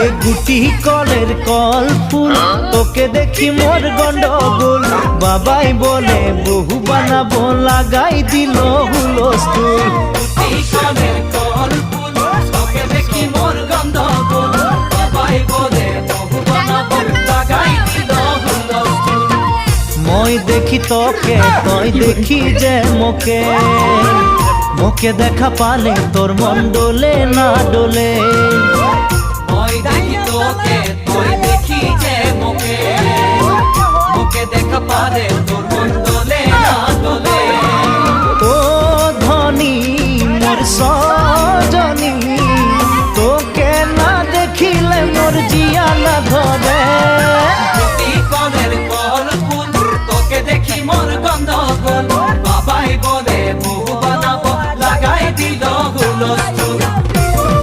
এ গুটি কলের কল ফুল তোকে দেখি মোর গন্ডগোল বাবাই বলে বহু বানাবো লাগাই দিল হুলস্থুল গুটি কলের কল ফুল তোকে দেখি মোর গন্ডগোল বাবাই বলে বহু বানাবো লাগাই দিল হুলস্থুল মই দেখি তোকে তুই দেখি যে মোকে মোকে দেখা পালে তোর মন ডোলে না ডোলে মই দেখি তোকে তুই দেখি যে মোকে মোকে দেখা পালে তোর মন ডোলে না ডোলে ও ধনী মোর